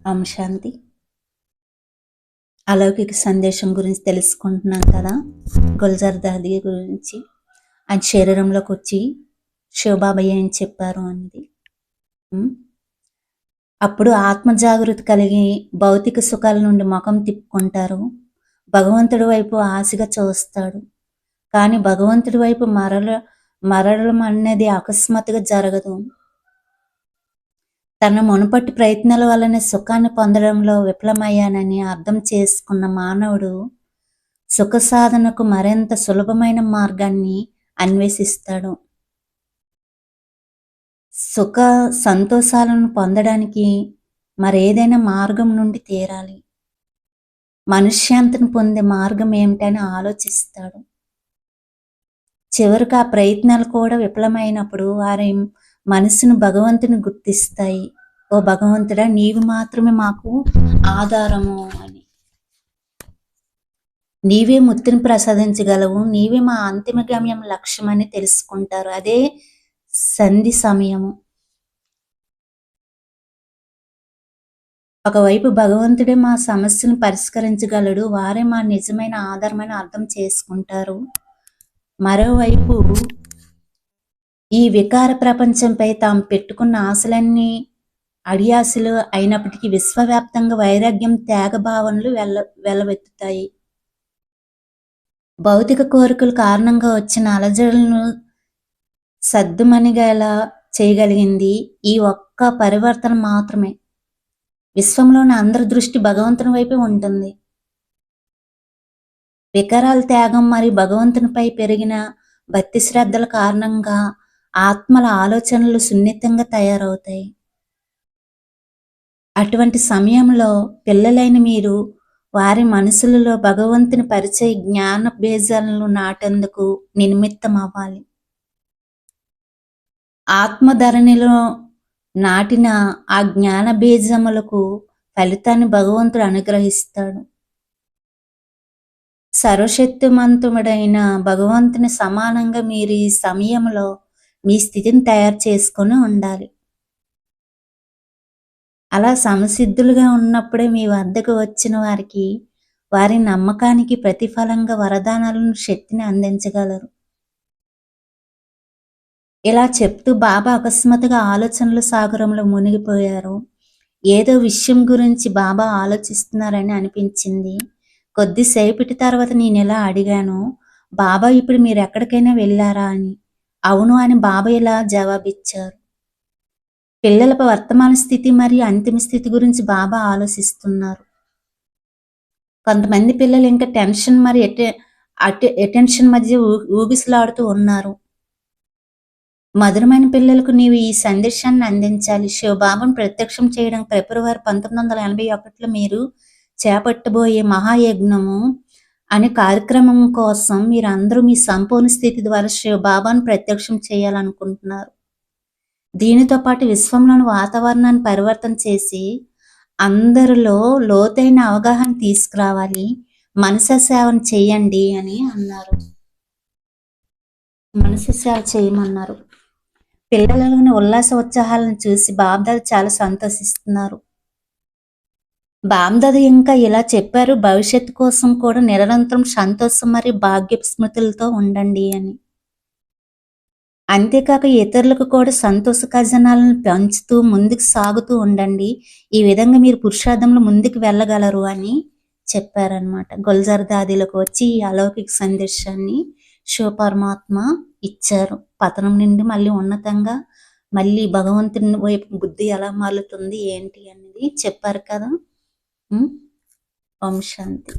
ఓం శాంతి. అలౌకిక సందేశం గురించి తెలుసుకుంటున్నాం కదా. గుల్జర్ దాది గురించి ఆయన శరీరంలోకి వచ్చి శివబాబా ఏం చెప్పారు అనేది. అప్పుడు ఆత్మ జాగృతి కలిగి భౌతిక సుఖాల నుండి ముఖం తిప్పుకుంటారు. భగవంతుడి వైపు ఆశగా చూస్తాడు. కానీ భగవంతుడి వైపు మరలడం అనేది అకస్మాత్తుగా జరగదు. తన మునుపటి ప్రయత్నాల వల్లనే సుఖాన్ని పొందడంలో విఫలమయ్యానని అర్థం చేసుకున్న మానవుడు సుఖ సాధనకు మరింత సులభమైన మార్గాన్ని అన్వేషిస్తాడు. సుఖ సంతోషాలను పొందడానికి మరేదైనా మార్గం నుండి తీరాలి. మనశ్శాంతిని పొందే మార్గం ఏమిటని ఆలోచిస్తాడు. చివరికి ఆ ప్రయత్నాలు కూడా విఫలమైనప్పుడు వారి మనసును భగవంతుని గుర్తిస్తాయి. ఓ భగవంతుడా, నీవు మాత్రమే మాకు ఆధారము అని. నీవే ముక్తిని ప్రసాదించగలవు, నీవే మా అంతిమ గమ్యం లక్ష్యం అని తెలుసుకుంటారు. అదే సంధి సమయము. ఒకవైపు భగవంతుడే మా సమస్యను పరిష్కరించగలడు, వారే మా నిజమైన ఆధారమని అర్థం చేసుకుంటారు. మరోవైపు ఈ వికార ప్రపంచంపై తాము పెట్టుకున్న ఆశలన్నీ అడియాసలు అయినప్పటికీ విశ్వవ్యాప్తంగా వైరాగ్యం, త్యాగ భావనలు వెల్లవెత్తుతాయి. భౌతిక కోరికల కారణంగా వచ్చిన అలజడులను సద్దుమణిగేలా చేయగలిగింది ఈ ఒక్క పరివర్తన మాత్రమే. విశ్వంలోని అందరి దృష్టి భగవంతుని వైపే ఉంటుంది. వికారాల త్యాగం మరియు భగవంతునిపై పెరిగిన భక్తి శ్రద్ధల కారణంగా ఆత్మల ఆలోచనలు సున్నితంగా తయారవుతాయి. అటువంటి సమయంలో పిల్లలైన మీరు వారి మనసులలో భగవంతుని పరిచయ జ్ఞాన బీజాలను నాటేందుకు నిమిత్తం అవ్వాలి. ఆత్మధరణిలో నాటిన ఆ జ్ఞాన బీజములకు ఫలితాన్ని భగవంతుడు అనుగ్రహిస్తాడు. సర్వశక్తిమంతుడైన భగవంతుని సమానంగా మీరు ఈ సమయంలో మీ స్థితిని తయారు చేసుకొని ఉండాలి. అలా సమసిద్ధులుగా ఉన్నప్పుడే మీ వద్దకు వచ్చిన వారికి వారి నమ్మకానికి ప్రతిఫలంగా వరదానాలను, శక్తిని అందించగలరు. ఇలా చెప్తూ బాబా అకస్మాత్తుగా ఆలోచనల సాగరంలో మునిగిపోయారు. ఏదో విషయం గురించి బాబా ఆలోచిస్తున్నారని అనిపించింది. కొద్దిసేపటి తర్వాత నేను ఇలా అడిగాను, బాబా ఇప్పుడు మీరు ఎక్కడికైనా వెళ్ళారా అని. అవును అని బాబా ఇలా జవాబిచ్చారు. పిల్లల వర్తమాన స్థితి మరియు అంతిమ స్థితి గురించి బాబా ఆలోచిస్తున్నారు. కొంతమంది పిల్లలు ఇంకా టెన్షన్ మరియు అటెన్షన్ మధ్య ఊగిసలాడుతూ ఉన్నారు. మధురమైన పిల్లలకు నీవు ఈ సందేశాన్ని అందించాలి. శివబాబాను ప్రత్యక్షం చేయడం ఫిబ్రవరి 1981లో మీరు చేపట్టబోయే మహాయజ్ఞము అనే కార్యక్రమం కోసం మీరు అందరూ మీ సంపూర్ణ స్థితి ద్వారా శివబాబాను ప్రత్యక్షం చేయాలనుకుంటున్నారు. దీనితో పాటు విశ్వంలోని వాతావరణాన్ని పరివర్తన చేసి అందరిలో లోతైన అవగాహన తీసుకురావాలి. మనస సేవను చేయండి అని అన్నారు. మనసు సేవ చేయమన్నారు. పిల్లలలోని ఉల్లాస ఉత్సాహాలను చూసి బాబ్దాదా చాలా సంతోషిస్తున్నారు. బాబ్దాదా ఇంకా ఇలా చెప్పారు, భవిష్యత్తు కోసం కూడా నిరంతరం సంతోషం మరియు భాగ్య స్మృతులతో ఉండండి అని. అంతేకాక ఇతరులకు కూడా సంతోష ఖజానాలను పెంచుతూ ముందుకు సాగుతూ ఉండండి. ఈ విధంగా మీరు పురుషార్థంలో ముందుకు వెళ్ళగలరు అని చెప్పారనమాట. గుల్జర్ దాదీలకు వచ్చి ఈ అలౌకిక సందేశాన్ని శివ పరమాత్మ ఇచ్చారు. పతనం నుండి మళ్ళీ ఉన్నతంగా మళ్ళీ భగవంతుని వైపు బుద్ధి ఎలా మారుతుంది ఏంటి అనేది చెప్పారు కదా. ఓం శాంతి.